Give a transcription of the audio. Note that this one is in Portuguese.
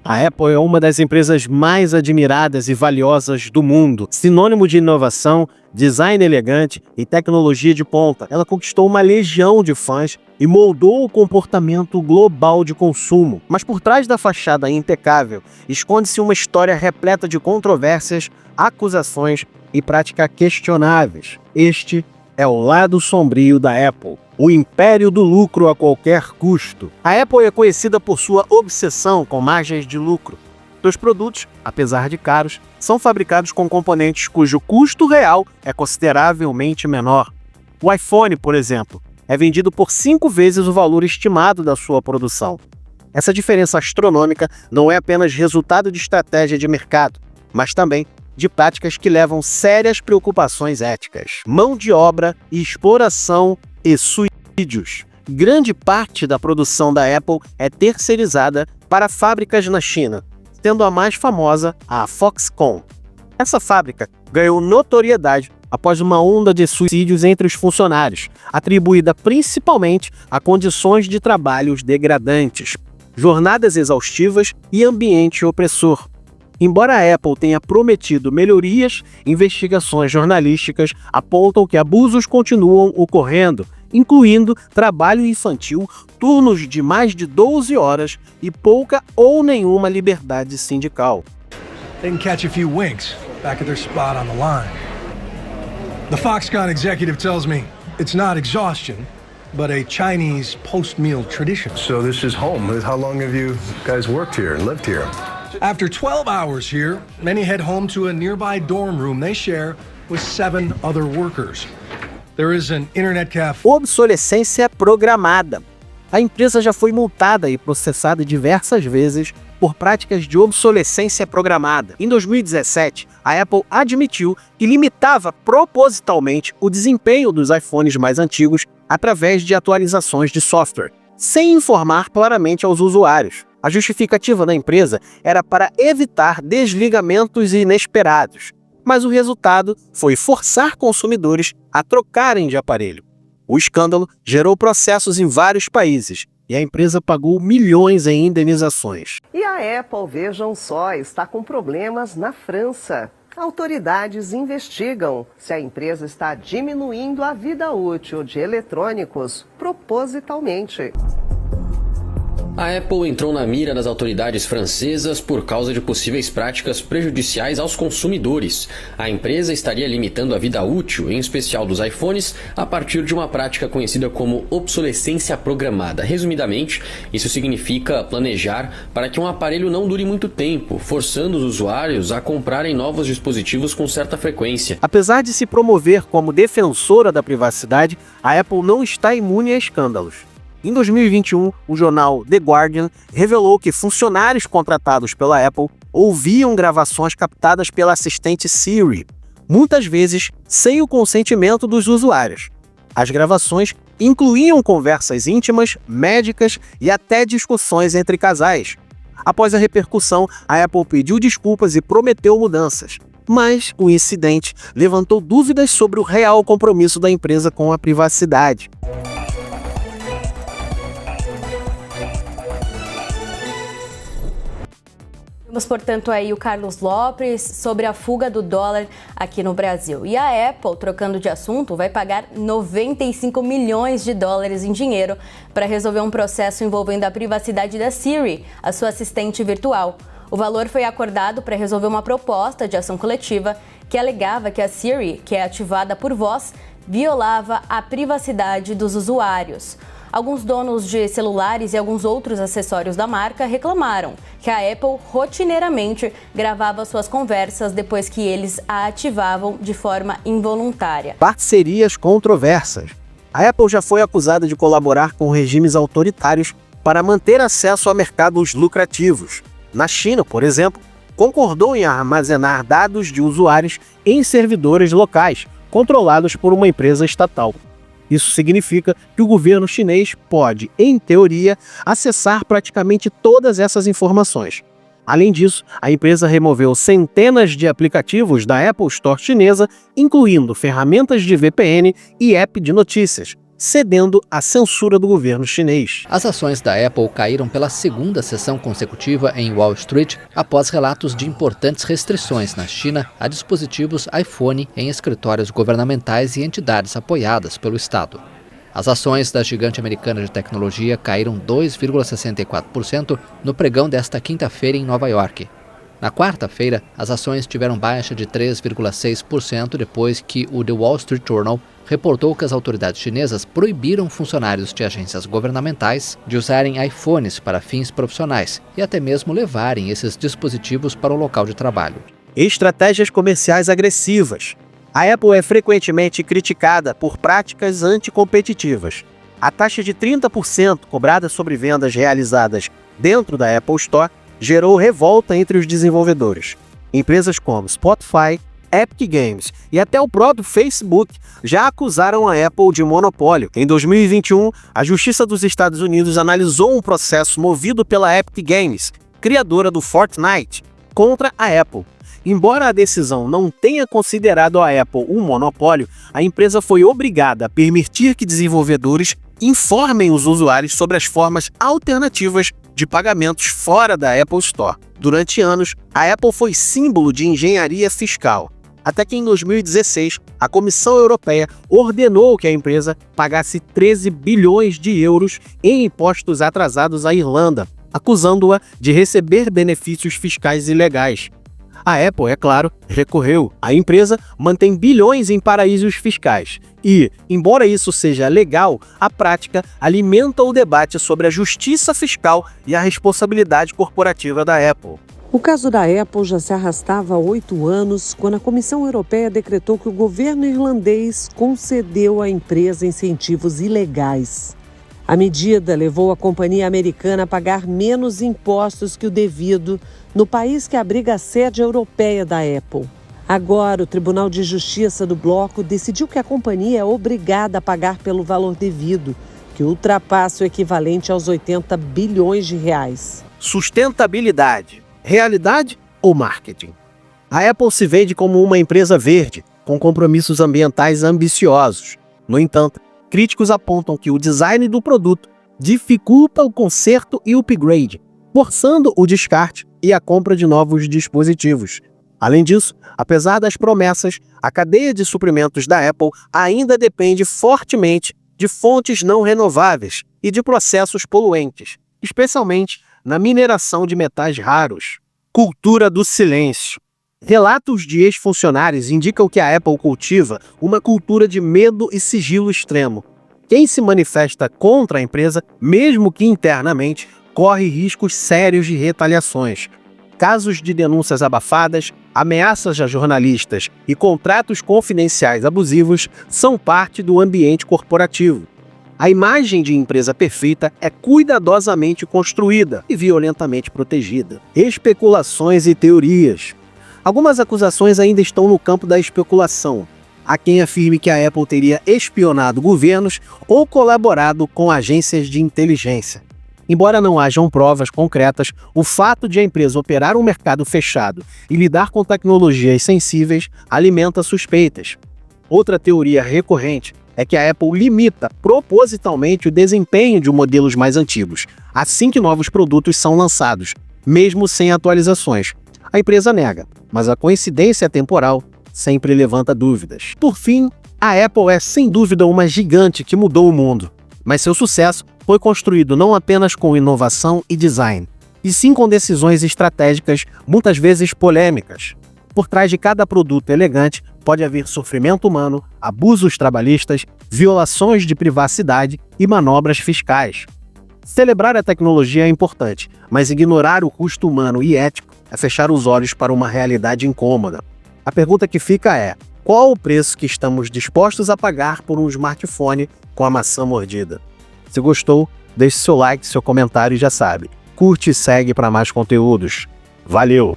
A Apple é uma das empresas mais admiradas e valiosas do mundo, sinônimo de inovação, design elegante e tecnologia de ponta. Ela conquistou uma legião de fãs e moldou o comportamento global de consumo. Mas por trás da fachada impecável, esconde-se uma história repleta de controvérsias, acusações e práticas questionáveis. Este é o lado sombrio da Apple. O império do lucro a qualquer custo. A Apple é conhecida por sua obsessão com margens de lucro. Seus produtos, apesar de caros, são fabricados com componentes cujo custo real é consideravelmente menor. O iPhone, por exemplo, é vendido por 5 vezes o valor estimado da sua produção. Essa diferença astronômica não é apenas resultado de estratégia de mercado, mas também de práticas que levam sérias preocupações éticas. Mão de obra, exploração e suicídios. Grande parte da produção da Apple é terceirizada para fábricas na China, sendo a mais famosa a Foxconn. Essa fábrica ganhou notoriedade após uma onda de suicídios entre os funcionários, atribuída principalmente a condições de trabalho degradantes, jornadas exaustivas e ambiente opressor. Embora a Apple tenha prometido melhorias, investigações jornalísticas apontam que abusos continuam ocorrendo, incluindo trabalho infantil, turnos de mais de 12 horas e pouca ou nenhuma liberdade sindical. They can catch a few winks back at their spot on the line. The Foxconn executive tells me it's not exhaustion, but a Chinese post-meal tradition. So this is home. How long have you guys worked here and lived here? After 12 hours here, many head home to a nearby dorm room they share with 7 other workers. There is an internet cafe. Obsolescência programada. A empresa já foi multada e processada diversas vezes por práticas de obsolescência programada. Em 2017, a Apple admitiu que limitava propositalmente o desempenho dos iPhones mais antigos através de atualizações de software, sem informar claramente aos usuários. A justificativa da empresa era para evitar desligamentos inesperados, mas o resultado foi forçar consumidores a trocarem de aparelho. O escândalo gerou processos em vários países e a empresa pagou milhões em indenizações. E a Apple, vejam só, está com problemas na França. Autoridades investigam se a empresa está diminuindo a vida útil de eletrônicos propositalmente. A Apple entrou na mira das autoridades francesas por causa de possíveis práticas prejudiciais aos consumidores. A empresa estaria limitando a vida útil, em especial dos iPhones, a partir de uma prática conhecida como obsolescência programada. Resumidamente, isso significa planejar para que um aparelho não dure muito tempo, forçando os usuários a comprarem novos dispositivos com certa frequência. Apesar de se promover como defensora da privacidade, a Apple não está imune a escândalos. Em 2021, o jornal The Guardian revelou que funcionários contratados pela Apple ouviam gravações captadas pela assistente Siri, muitas vezes sem o consentimento dos usuários. As gravações incluíam conversas íntimas, médicas e até discussões entre casais. Após a repercussão, a Apple pediu desculpas e prometeu mudanças. Mas o incidente levantou dúvidas sobre o real compromisso da empresa com a privacidade. Temos, portanto, aí o Carlos Lopes sobre a fuga do dólar aqui no Brasil. E a Apple, trocando de assunto, vai pagar 95 milhões de dólares em dinheiro para resolver um processo envolvendo a privacidade da Siri, a sua assistente virtual. O valor foi acordado para resolver uma proposta de ação coletiva que alegava que a Siri, que é ativada por voz, violava a privacidade dos usuários. Alguns donos de celulares e alguns outros acessórios da marca reclamaram que a Apple rotineiramente gravava suas conversas depois que eles a ativavam de forma involuntária. Parcerias controversas. A Apple já foi acusada de colaborar com regimes autoritários para manter acesso a mercados lucrativos. Na China, por exemplo, concordou em armazenar dados de usuários em servidores locais, controlados por uma empresa estatal. Isso significa que o governo chinês pode, em teoria, acessar praticamente todas essas informações. Além disso, a empresa removeu centenas de aplicativos da Apple Store chinesa, incluindo ferramentas de VPN e app de notícias, cedendo à censura do governo chinês. As ações da Apple caíram pela segunda sessão consecutiva em Wall Street após relatos de importantes restrições na China a dispositivos iPhone em escritórios governamentais e entidades apoiadas pelo Estado. As ações da gigante americana de tecnologia caíram 2,64% no pregão desta quinta-feira em Nova York. Na quarta-feira, as ações tiveram baixa de 3,6% depois que o The Wall Street Journal reportou que as autoridades chinesas proibiram funcionários de agências governamentais de usarem iPhones para fins profissionais e até mesmo levarem esses dispositivos para o local de trabalho. Estratégias comerciais agressivas. A Apple é frequentemente criticada por práticas anticompetitivas. A taxa de 30% cobrada sobre vendas realizadas dentro da Apple Store gerou revolta entre os desenvolvedores. Empresas como Spotify, Epic Games e até o próprio Facebook já acusaram a Apple de monopólio. Em 2021, a Justiça dos Estados Unidos analisou um processo movido pela Epic Games, criadora do Fortnite, contra a Apple. Embora a decisão não tenha considerado a Apple um monopólio, a empresa foi obrigada a permitir que desenvolvedores informem os usuários sobre as formas alternativas de pagamentos fora da Apple Store. Durante anos, a Apple foi símbolo de engenharia fiscal, até que em 2016, a Comissão Europeia ordenou que a empresa pagasse 13 bilhões de euros em impostos atrasados à Irlanda, acusando-a de receber benefícios fiscais ilegais. A Apple, é claro, recorreu. A empresa mantém bilhões em paraísos fiscais e, embora isso seja legal, a prática alimenta o debate sobre a justiça fiscal e a responsabilidade corporativa da Apple. O caso da Apple já se arrastava há 8 anos, quando a Comissão Europeia decretou que o governo irlandês concedeu à empresa incentivos ilegais. A medida levou a companhia americana a pagar menos impostos que o devido no país que abriga a sede europeia da Apple. Agora, o Tribunal de Justiça do bloco decidiu que a companhia é obrigada a pagar pelo valor devido, que ultrapassa o equivalente aos 80 bilhões de reais. Sustentabilidade, realidade ou marketing? A Apple se vende como uma empresa verde, com compromissos ambientais ambiciosos. No entanto, críticos apontam que o design do produto dificulta o conserto e o upgrade, forçando o descarte e a compra de novos dispositivos. Além disso, apesar das promessas, a cadeia de suprimentos da Apple ainda depende fortemente de fontes não renováveis e de processos poluentes, especialmente na mineração de metais raros. Cultura do silêncio. Relatos de ex-funcionários indicam que a Apple cultiva uma cultura de medo e sigilo extremo. Quem se manifesta contra a empresa, mesmo que internamente, corre riscos sérios de retaliações. Casos de denúncias abafadas, ameaças a jornalistas e contratos confidenciais abusivos são parte do ambiente corporativo. A imagem de empresa perfeita é cuidadosamente construída e violentamente protegida. Especulações e teorias. Algumas acusações ainda estão no campo da especulação. Há quem afirme que a Apple teria espionado governos ou colaborado com agências de inteligência. Embora não hajam provas concretas, o fato de a empresa operar um mercado fechado e lidar com tecnologias sensíveis alimenta suspeitas. Outra teoria recorrente é que a Apple limita propositalmente o desempenho de modelos mais antigos, assim que novos produtos são lançados, mesmo sem atualizações. A empresa nega, mas a coincidência temporal sempre levanta dúvidas. Por fim, a Apple é sem dúvida uma gigante que mudou o mundo, mas seu sucesso foi construído não apenas com inovação e design, e sim com decisões estratégicas, muitas vezes polêmicas. Por trás de cada produto elegante pode haver sofrimento humano, abusos trabalhistas, violações de privacidade e manobras fiscais. Celebrar a tecnologia é importante, mas ignorar o custo humano e ético é fechar os olhos para uma realidade incômoda. A pergunta que fica é: qual o preço que estamos dispostos a pagar por um smartphone com a maçã mordida? Se gostou, deixe seu like, seu comentário e já sabe. Curte e segue para mais conteúdos. Valeu!